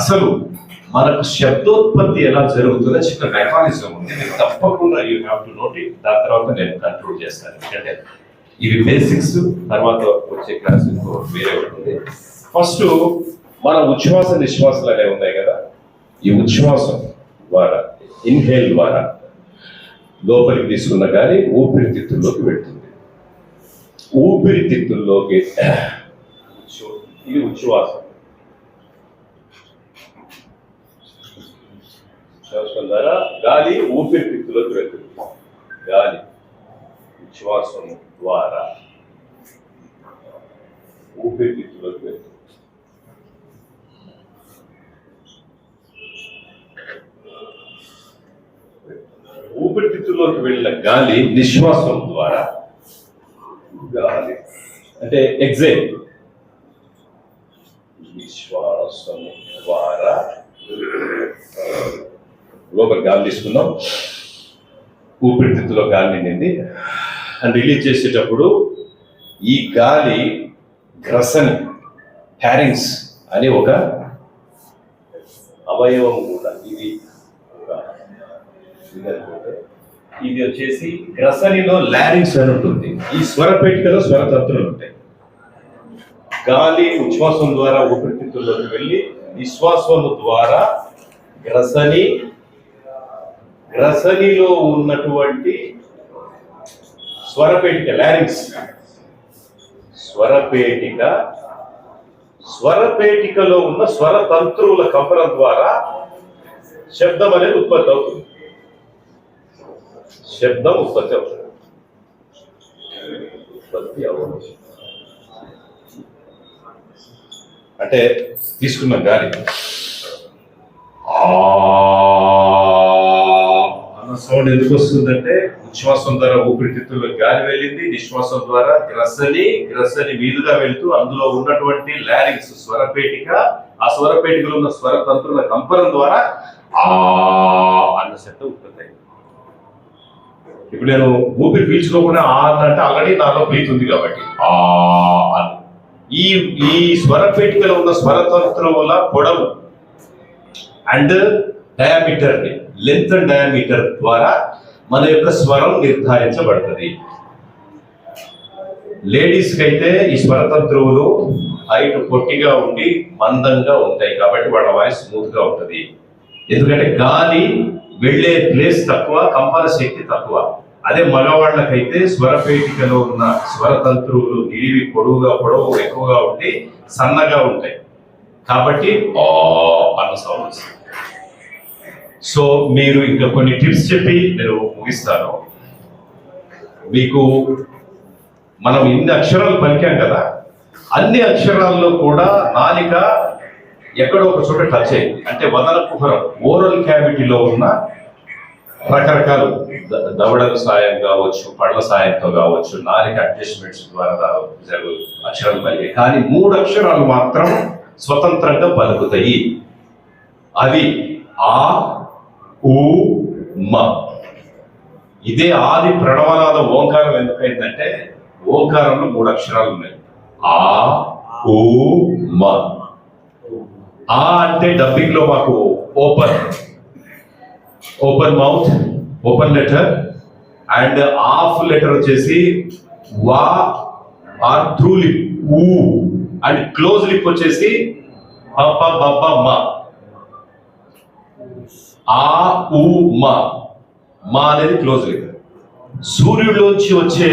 అసలు మనకు శబ్దోత్పత్తి ఎలా జరుగుతుందో చిన్న మెకానిజం ఉంది, మీరు తప్పకుండా you have to note it. దాని తర్వాత నేను కంట్రోల్ చేస్తాను, ఎందుకంటే ఇవి బేసిక్స్, తర్వాత వచ్చే క్లాస్ వేరే ఉంటుంది. ఫస్ట్ మన ఉచ్ఛ్వాస నిశ్వాసాలు అనేవి ఉన్నాయి కదా, ఈ ఉచ్ఛ్వాసం ద్వారా ఇన్హేల్ ద్వారా లోపలికి తీసుకున్న గాలి ఊపిరితిత్తుల్లోకి వెళ్తుంది. ఊపిరితిత్తుల్లోకి ఇది ఉచ్ఛ్వాసం. శ్వాసం ద్వారా గాలి ఊపిరితిత్తులోకి వెళ్తుంది. గాలి ఉచ్ఛ్వాసం ద్వారా ఊపిరితిత్తులోకి వెళ్తుంది. ఊపిరితిత్తుల్లోకి వెళ్ళిన గాలి నిశ్వాసం ద్వారా, గాలి అంటే ఎగ్జైల్, నిశ్వాసం ద్వారా లోపల గాలి తీసుకున్నాం, ఊపిరితిత్తులో గాలి నిండింది అండ్ రిలీజ్ చేసేటప్పుడు ఈ గాలి గ్రసని హ్యారింగ్స్ అని ఒక అవయవం కూడా, ఇది వచ్చేసి గ్రసనిలో లారింగ్స్ అని ఉంటుంది. ఈ స్వరపేటికలో స్వరతంత్రులు ఉంటాయి. గాలి ఉచ్ఛ్వాసం ద్వారా ఊపిరితిత్తుల్లోకి వెళ్ళి నిశ్వాసము ద్వారా గ్రసనిలో ఉన్నటువంటి స్వరపేటిక లారింగ్స్, స్వరపేటికలో ఉన్న స్వరతంత్రుల కంపనం ద్వారా శబ్దం అనేది ఉత్పత్తి అవుతుంది. శబ్దం ఉత్పత్తి అవుతుంది. అంటే తీసుకున్న గాలి అన్న సౌండ్ ఎందుకు వస్తుందంటే ఉచ్ఛ్వాసం ద్వారా ఊపిరితిత్తుల్లో గాలి వెళ్ళింది, నిశ్వాసం ద్వారా గ్రసని మీదుగా వెళ్తూ అందులో ఉన్నటువంటి లారింగ్స్ స్వరపేటిక, ఆ స్వరపేటికలో ఉన్న స్వరతంత్రుల కంపనం ద్వారా అన్న శబ్దం ఉత్పత్తి అయింది. ఇప్పుడు నేను ఊపిరి పీల్చుకోకుండా అంటే ఆల్రెడీ నాలో బ్రీత్ ఉంది కాబట్టి ఈ స్వరపేటికలో ఉన్న స్వరతంత్రుల పొడవు అండ్ డయామీటర్ ని, లెంత్ అండ్ డయామీటర్ ద్వారా మన యొక్క స్వరం నిర్ధారించబడుతుంది. లేడీస్ కి అయితే ఈ స్వరతంత్రువులు హైట్ పొట్టిగా ఉండి మందంగా ఉంటాయి కాబట్టి వాళ్ళ వాయిస్ స్మూత్ గా ఉంటుంది. ఎందుకంటే గాలి వెళ్ళే ప్లేస్ తక్కువ, కంపన శక్తి తక్కువ. అదే మగవాళ్ళకైతే స్వరపేటికలో ఉన్న స్వరతంత్రువులు నిడివి పొడవు ఎక్కువగా ఉండి సన్నగా ఉంటాయి కాబట్టి అన్న సౌండ్ వస్తుంది. సో మీరు ఇంకా కొన్ని టిప్స్ చెప్పి నేను ముగిస్తాను. మీకు మనం ఇన్ని అక్షరాలు పలికాం కదా, అన్ని అక్షరాల్లో కూడా నాలిక ఎక్కడో ఒక చోట టచ్ అయింది. అంటే వదన కుహరం, ఓరల్ క్యావిటీలో ఉన్న రకరకాలు దవడల సాయం కావచ్చు, పళ్ళ సాయంతో కావచ్చు, నాలిక అడ్జస్ట్మెంట్స్ ద్వారా అక్షరాలు పలికాయి. కానీ 3 అక్షరాలు మాత్రం స్వతంత్రంగా పలుకుతాయి. అవి ఆ, ఊ, మ. ఇదే ఆది ప్రణవనాద ఓంకారం ఎందుకైందంటే ఓంకారంలో 3 అక్షరాలు ఉన్నాయి. ఆ, ఊ, మ. ఆ అంటే డబ్బింగ్ లో మాకు open mouth, open letter, and of letter వచ్చేసి వా ఆర్ త్రూ లిప్ ఊ, అండ్ క్లోజ్ లిప్ వచ్చేసి మ. ఆ, ఊ, మ అనేది క్లోజ్ లిప్. సూర్యుడిలోంచి వచ్చే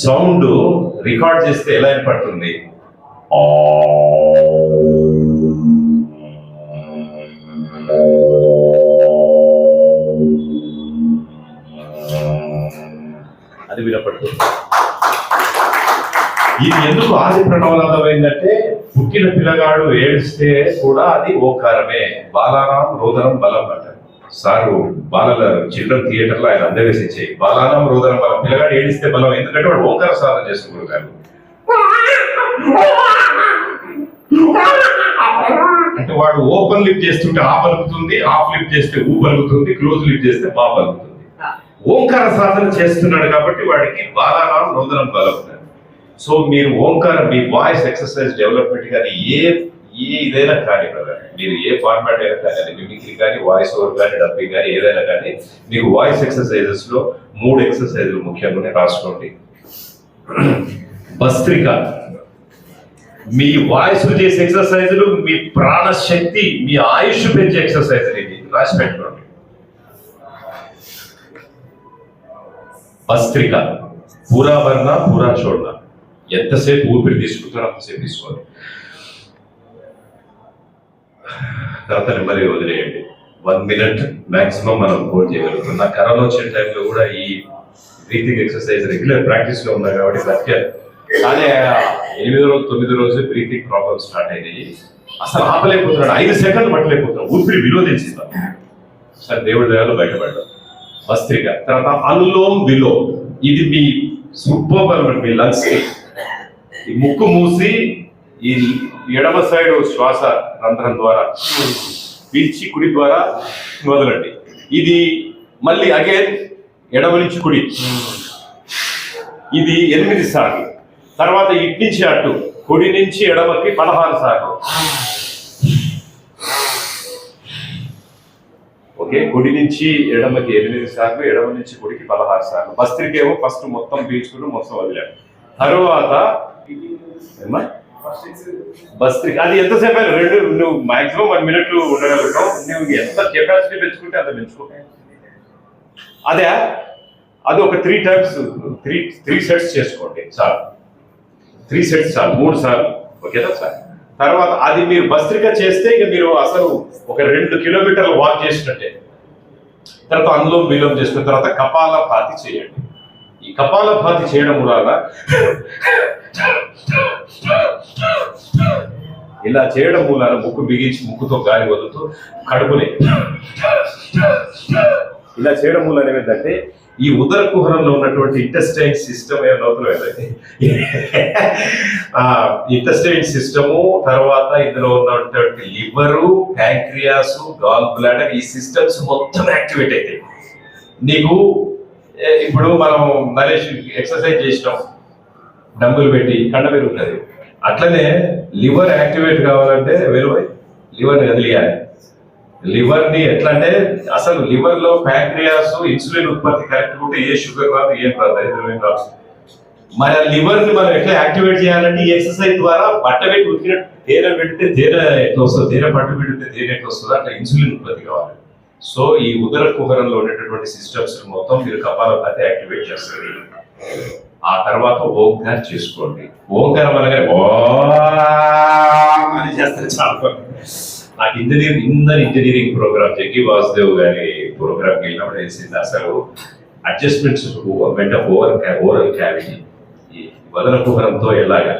సౌండ్ రికార్డ్ చేస్తే ఎలా ఏర్పడుతుంది? అది వినపడుతుంది. ఇది ఎందుకు ఆది ప్రణవనాదం ఏంటంటే పుట్టిన పిల్లగాడు ఏడిస్తే కూడా అది ఓంకారమే. బాలానాం రోదనం బలం అంటారు సారు. బాలల చిల్డ్రన్ థియేటర్ లో ఆయన అందవేసించాయి. బాలానాం రోదనం బలం, పిల్లగాడు ఏడిస్తే బలం. ఎందుకంటే వాడు ఓంకార సాధన చేసుకుంటారు. అంటే వాడు ఓపెన్ లిప్ చేస్తుంటే ఆ పలుకుతుంది, ఆఫ్ లిప్ చేస్తే ఊ పలుకుతుంది, క్లోజ్ లిప్ చేస్తే బా పలుకుతుంది. ఓంకార సాధన చేస్తున్నాడు కాబట్టి వాడికి బాలానాం రోదనం బలం. సో మీరు ఓంకారం, మీ వాయిస్ ఎక్సర్సైజ్ డెవలప్మెంట్ కానీ ఏదైనా కానీ బ్రదర్, మీరు ఏ ఫార్మాట్ అయినా కానీ, అది మిమిక్రీ కానీ, వాయిస్ ఓవర్ కానీ, డబ్బింగ్ కానీ, ఏదైనా కానీ, మీకు వాయిస్ ఎక్సర్సైజెస్ లో 3 ఎక్సర్సైజులు ముఖ్యంగానే రాసుకోండి. భస్త్రిక, మీ వాయిస్ చేసే ఎక్సర్సైజులు, మీ ప్రాణశక్తి, మీ ఆయుష్ పెంచే ఎక్సర్సైజ్ ఇది రాసి పెట్టుకోండి. భస్త్రిక, పూరా భర్న పూరా చూడన, ఎంతసేపు ఊపిరి తీసుకుంటారో అంతసేపు తీసుకోండి. తర్వాత నెమ్మదిగా వదిలేయండి. 1 minute మాక్సిమం మనం హోల్డ్ చేయగలుగుతాం. నా కరోనా వచ్చిన టైంలో కూడా ఈ బ్రీతింగ్ ఎక్సర్సైజ్ రెగ్యులర్ ప్రాక్టీస్ లో ఉన్నా కాబట్టి బతికారు. కానీ 8 రోజు 9 రోజులు బ్రీతింగ్ ప్రాబ్లమ్ స్టార్ట్ అయినాయి. అసలు ఆపలేకపోతున్నాడు, 5 సెకండ్లు పట్టలేకపోతున్నాడు, ఊపిరి విలోదించింది. సరే దేవుడి దయాలో బయటపడ్డాం. భస్త్రిక. తర్వాత అనులోమ్ విలోమ్, ఇది మీ సూపర్, మీ లంగ్స్ కి ఈ ముక్కు మూసి ఈ ఎడమ సైడ్ శ్వాస రంధ్రం ద్వారా పీల్చి కుడి ద్వారా వదలండి. ఇది మళ్ళీ అగైన్ ఎడమ నుంచి కుడి, ఇది 8 సార్లు. తర్వాత ఇటు నుంచి అటు, కుడి నుంచి ఎడమకి 16 సార్లు. ఓకే, కుడి నుంచి ఎడమకి 8 సార్లు, ఎడమ నుంచి కుడికి 16 సార్లు. భస్త్రికేమో ఫస్ట్ మొత్తం పీల్చుకుని మొత్తం వదిలాడు. తర్వాత భస్త్రిక, అది ఎంతసేపు అయినా నువ్వు మాక్సిమం 1 minute ఉండగలుగుతావు. నువ్వు ఎంత కెపాసిటీ పెంచుకుంటే అంత పెంచుకో. అది ఒక 3 times 3 sets చేసుకోండి చాలు. 3 sets చాలు, 3 సార్లు. ఓకేనా సార్? తర్వాత అది మీరు భస్త్రిక చేస్తే ఇక మీరు అసలు ఒక 2 kilometers వాక్ చేసినట్టే. తర్వాత అనులోమ్ విలోమ్ చేసుకున్న తర్వాత కపాలభాతి చేయండి. ఈ కపాలభాతి చేయడం వల్ల ఇలా చేయడం మూలాన ముక్కు బిగించి ముక్కుతో గాలి వదులుతూ కడుపుని ఇలా చేయడం మూలాన ఏమిటంటే ఈ ఉదర కుహరంలో ఉన్నటువంటి ఇంటెస్టైన్ సిస్టమ్ ఏమవుతుంది, ఇంటెస్టైన్ సిస్టము, తర్వాత ఇందులో ఉన్నటువంటి లివరు, ప్యాంక్రియాస్, గాల్ బ్లాడర్, ఈ సిస్టమ్స్ మొత్తం యాక్టివేట్ అవుతాయి. నీకు ఇప్పుడు మనం నరేష్ ఎక్సర్సైజ్ చేసినాం, డంబులు పెట్టి కండ పెరుగుతుంది. అట్లనే లివర్ యాక్టివేట్ కావాలంటే లివర్ని వదిలియాలి. లివర్ని ఎట్లా అంటే అసలు లివర్ లో ప్యాంక్రియాస్, ఇన్సులిన్ ఉత్పత్తి కరెక్ట్ ఉంటే ఏ షుగర్ రాదు, ఏం రాదు, ఏం రాదు. మన లివర్ ని మనం ఎట్లా యాక్టివేట్ చేయాలంటే ఈ ఎక్సర్సైజ్ ద్వారా బట్ట పెట్టి ఉతికినట్టు తేనె పెడితే తేనె ఎట్లా వస్తుంది, తేనె పట్టు పెడితే తేనె ఎట్లా వస్తుంది, అట్లా ఇన్సులిన్ ఉత్పత్తి కావాలి. సో ఈ ఉదర కుహరంలో ఉండేటటువంటి సిస్టమ్స్ మొత్తం మీరు కపాలభాతి యాక్టివేట్ చేస్తారు. ఆ తర్వాత ఓంకారం చేసుకోండి. ఓంకారం అనగానే అని చేస్తారు చాలా. నాకు ఇంజనీరింగ్ ప్రోగ్రామ్ జగ్గి వాసుదేవ్ గారి ప్రోగ్రామ్కి వెళ్ళినప్పుడు వేసింది అసలు అడ్జస్ట్మెంట్స్ వెంట ఓరల్ క్యావిటీ, ఈ వదన కుహరంతో ఎలాగా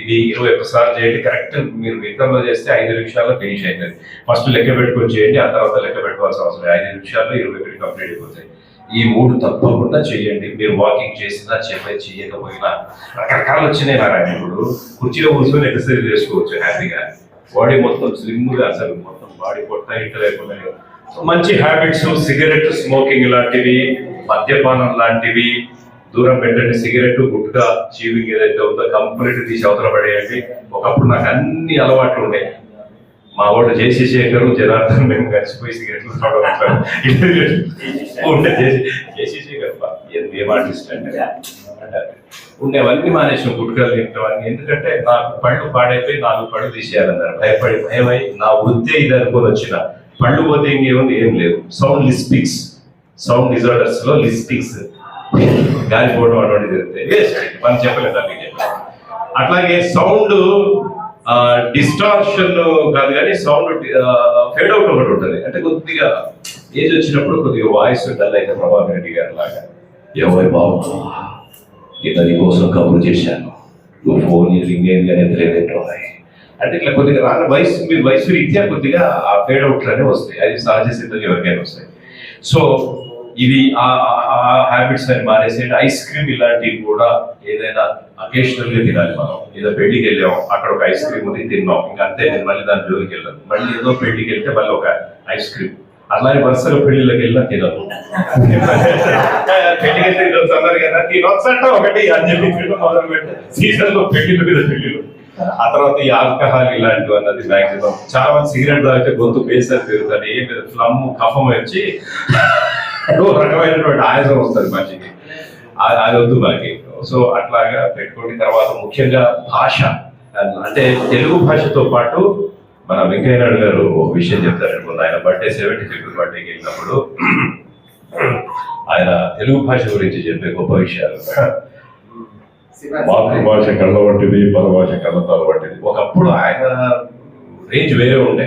ఇది 21 సార్లు చేయండి. కరెక్ట్ మీరు విక్రమంలో చేస్తే 5 నిమిషాల్లో ఫినిష్ అవుతుంది. ఫస్ట్ లెక్క పెట్టుకొని చేయండి, ఆ తర్వాత లెక్క పెట్టుకోవాల్సిన అవసరం 5 నిమిషాల్లో 21 కంప్లీట్ అయిపోతాయి. ఈ 3 తప్పకుండా చేయండి. మీరు వాకింగ్ చేసినా చేయకపోయినా రకరకాలు వచ్చినాయి. నారాయణ ఇప్పుడు కుర్చీలో కూర్చొని ఎక్సర్సైజ్ చేసుకోవచ్చు హ్యాపీగా, బాడీ మొత్తం స్లిమ్గా, అసలు మొత్తం బాడీ పొట్ట ఇంట లేకుండా. మంచి హ్యాబిట్స్, సిగరెట్ స్మోకింగ్ లాంటివి, మద్యపానం లాంటివి దూరం పెట్టండి. సిగరెట్, గుట్కా, చీవింగ్ ఏదైతే ఉందో కంప్లీట్ తీసి అవతల పడేయండి. ఒకప్పుడు నాకు అన్ని అలవాట్లు ఉన్నాయి. మా వాడు జేసీ శేఖర్, జనార్దన్, మేము కలిసిపోయి సిగరెట్లు తాగడం జేసీ శేఖర్ ఏం ఆర్టిస్ట్ అంటే ఉండేవన్నీ మానేసాం, గుట్కాలు తింటామని. ఎందుకంటే నాకు పళ్ళు పాడైపోయి 4 పళ్ళు తీసేయాలన్నారు. భయమై నా వృత్తే ఇది అనుకొని వచ్చిన. పళ్ళు పోతే ఇంకేముంది, ఏం లేదు. సౌండ్ లిస్టిక్స్, సౌండ్ డిజార్డర్స్ లో లిస్టిక్స్, గాలిపోవడం అటువంటి జరుగుతాయి. మనం చెప్పలేదు అందుకే. అట్లాగే సౌండ్ డిస్టార్షన్ కాదు కానీ సౌండ్ ఫేడ్ అవుట్ ఒకటి ఉంటుంది. అంటే కొద్దిగా ఏజ్ వచ్చినప్పుడు కొద్దిగా వాయిస్ డల్ అయితే ప్రభాకర్ రెడ్డి గారి లాగా, ఎవరి బాబు ఇతని కోసం కబురు చేశాను, నువ్వు ఫోన్ రింగ్ అయింది కానీ ఎత్తలేదేంటో అంటే ఇట్లా కొద్దిగా మీరు వయసు రీత్యా కొద్దిగా ఆ ఫేడ్ అవుట్లు అనేవి వస్తాయి. అది సహజ సిద్ధంగా ఎవరికైనా వస్తాయి. సో ఇవి ఆ హ్యాబిట్స్ అని మానేసేయండి. ఐస్ క్రీమ్ ఇలాంటివి కూడా ఏదైనా అకేషనల్ గా తినాలి. మనం ఏదో పెళ్లికి వెళ్ళాం, అక్కడ ఒక ఐస్ క్రీమ్ ఉంది తిన్నాం, ఇంకా అంతే, నేను మళ్ళీ దాని జోలికి వెళ్ళాను. మళ్ళీ ఏదో పెళ్లికి వెళ్తే మళ్ళీ ఒక ఐస్ క్రీమ్, అలాగే వరుసగా పెళ్లిళ్ళకి వెళ్ళినా తినదు. పెళ్లికి వెళ్తే అన్నారు కదా తినొచ్చంట ఒకటి అని చెప్పి తినడం మొదలు పెడితే సీజన్ లో పెళ్లిళ్ళ మీద పెళ్లిళ్ళు. ఆ తర్వాత ఈ ఆల్కహాల్ ఇలాంటివి అన్నది మాక్సిమం చాలా మంది సిగరెట్ తాగితే గొంతు బేసర్ పెరుగుతుంది, ఏ మీద ఫ్లమ్ కఫం వచ్చి రకమైనటువంటి ఆయాసం వస్తుంది మనిషికి, అది వద్దు మనకి. సో అట్లాగా పెట్టుకోండి. తర్వాత ముఖ్యంగా భాష, అంటే తెలుగు భాషతో పాటు మన వెంకయ్య నాయుడు గారు ఒక విషయం చెప్తారు. ఆయన బర్త్డే 75th బర్త్డేకి వెళ్ళినప్పుడు ఆయన తెలుగు భాష గురించి చెప్పే గొప్ప విషయాలు. మాతృభాష కళ్ళ వంటిది, పరభాష కళ్ళతాల వంటిది. ఒకప్పుడు ఆయన రేంజ్ వేరే ఉండే,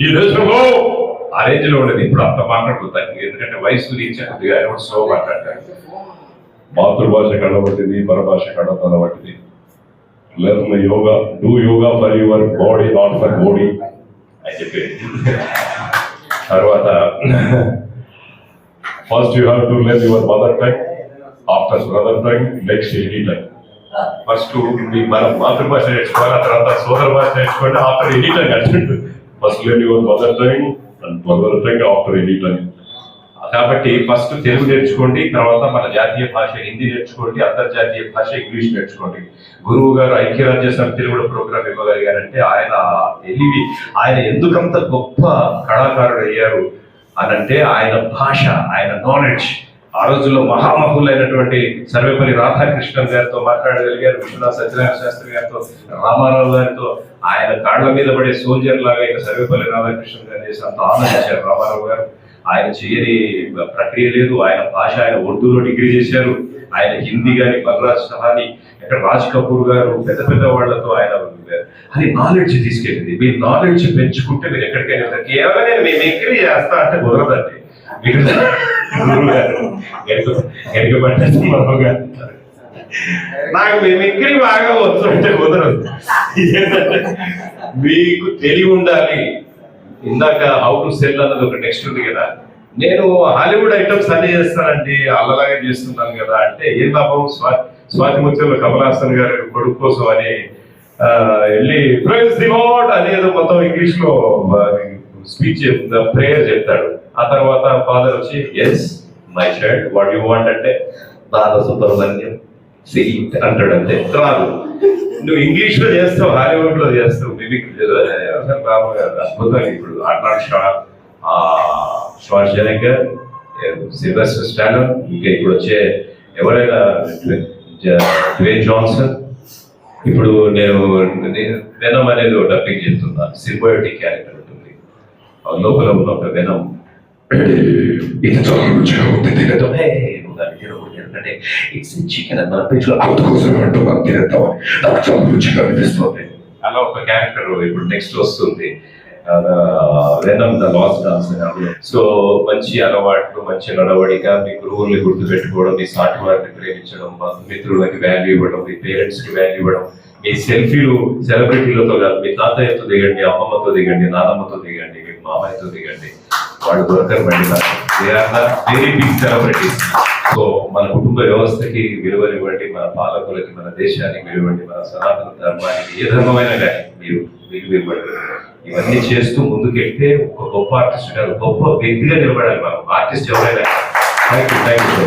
ఈ దేశంలో ఆ రేంజ్ లో ఉండేది. ఇప్పుడు అంత మాట్లాడుతుంది, ఎందుకంటే వయసు రీచ్ కొద్దిగా ఆయన కూడా స్లో మాట్లాడతారు. మాతృభాష కళ్ళ వంటిది, పరభాష కళ్ళతాల వంటిది. Learn yoga, do yoga for your body, not for body అని చెప్పి. తర్వాత first you have to learn your mother tongue, after mother tongue next any tongue. First మన మాతృభాష నేర్చుకోవాలి, ఆ తర్వాత సోదర భాష నేర్చుకోండి, ఆఫ్టర్ ఎనీ టంగ్ అంటే first learn your mother tongue and mother tongue after any tongue. కాబట్టి ఫస్ట్ తెలుగు నేర్చుకోండి, తర్వాత మన జాతీయ భాష హిందీ నేర్చుకోండి, అంతర్జాతీయ భాష ఇంగ్లీష్ నేర్చుకోండి. గురువు గారు ఐక్యరాజ్య సమితిలో కూడా ప్రోగ్రామ్ ఇవ్వగలిగారంటే ఆయన తెలివి, ఆయన ఎందుకంత గొప్ప కళాకారుడు అయ్యారు అనంటే ఆయన భాష, ఆయన నాలెడ్జ్. ఆ రోజుల్లో మహామహులైనటువంటి సర్వేపల్లి రాధాకృష్ణన్ గారితో మాట్లాడగలిగారు, విశ్వనాథ సత్యనారాయణ శాస్త్రి గారితో, రామారావు గారితో. ఆయన కాళ్ల మీద పడే సోల్జర్ లాగా ఇక సర్వేపల్లి రాధాకృష్ణన్ గారు చేసి అంత ఆనందించారు రామారావు గారు. ఆయన చేయని ప్రక్రియ లేదు. ఆయన భాష, ఆయన ఉర్దూలో డిగ్రీ చేశారు, ఆయన హిందీ కానీ, బలరాజ్ సహాని, ఇక్కడ రాజ్ కపూర్ గారు, పెద్ద పెద్ద వాళ్ళతో ఆయన అది నాలెడ్జ్ తీసుకెళ్ళింది. మీ నాలెడ్జ్ పెంచుకుంటే మీరు ఎక్కడికైనా వెళ్తారు. కేవలం నేను మేము ఎగ్రీ చేస్తా అంటే కుదరదండి. మీకు గురువు గారు ఎరగబడ్డారు నాకు మేము ఎగ్రీ బాగా వచ్చు అంటే కుదరదు. మీకు తెలివి ఉండాలి. ఇందాక హౌ టు సెల్ అన్నది ఒక నెక్స్ట్ ఉంది కదా. నేను హాలీవుడ్ ఐటమ్స్ అన్ని చేస్తానండి, అల్లలాగే చేస్తున్నాను కదా అంటే ఏం లాభం. స్వాతి ముత్యంలో కమల్ హాసన్ గారి కొడుకు కోసం అని వెళ్ళి ప్రైజ్ ది లార్డ్ అని ఏదో మొత్తం ఇంగ్లీష్ లో స్పీచ్ ప్రేయర్ చెప్తాడు. ఆ తర్వాత ఫాదర్ వచ్చి yes my child what you want అంటే బాలసుబ్రహ్మణ్యం సీట్ అంటాడు. అంతే రాదు. నువ్వు ఇంగ్లీష్ లో చేస్తావు, హాలీవుడ్ లో చేస్తావు, అద్భుతంగా. ఇప్పుడు ఆర్నాల్డ్ ష్వార్జెనెగ్గర్, సిల్వెస్టర్ స్టాలోన్, ఇంకా ఇప్పుడు వచ్చే ఎవరైనా డ్వేన్ జాన్సన్. ఇప్పుడు నేను వెనమ్ అనేది ఒక డబ్బింగ్ చెప్తున్నా. సింబయోటిక్ క్యారెక్టర్ ఉంటుంది, లోపల ఉన్న ఒక వెనమ్. ఇది చాలా రుచిగా ఉంది తినడం, ఎందుకంటే ఇట్స్ చికెన్ అని మన పేజీలో అందుకోసం అంటున్నాం తినేద్దామని, నాకు చాలా రుచిగా అనిపిస్తుంది. అలా ఒక క్యారెక్టర్ ఇప్పుడు నెక్స్ట్ వస్తుంది, venom the last dance. So మంచి అలవాట్లు, మంచి నడవడిక, మీ గురువుల్ని గుర్తు పెట్టుకోవడం, మీ సాటి వారిని ప్రేమించడం, మిత్రులకి వాల్యూ ఇవ్వడం, మీ పేరెంట్స్ కి వాల్యూ ఇవ్వడం. మీ సెల్ఫీలు సెలబ్రిటీలతో కాదు, మీ తాతయ్యతో దిగండి, అమ్మమ్మతో దిగండి, నానమ్మతో దిగండి, మీ మామయ్యతో దిగండి. వాళ్ళు దొరకరు బండి, వెరీ బిగ్ సెలబ్రిటీస్. సో మన కుటుంబ వ్యవస్థకి విలువనివ్వండి, మన పాలకులకి, మన దేశానికి విలువండి, మన సనాతన ధర్మానికి ఏ ధర్మమైనా కానీ మీరు విలువ ఇవ్వండి. ఇవన్నీ చేస్తూ ముందుకెళ్తే ఒక గొప్ప ఆర్టిస్ట్ కాదు, గొప్ప వ్యక్తిగా నిలబడాలి మనం. ఆర్టిస్ట్ ఎవరైనా. Thank you.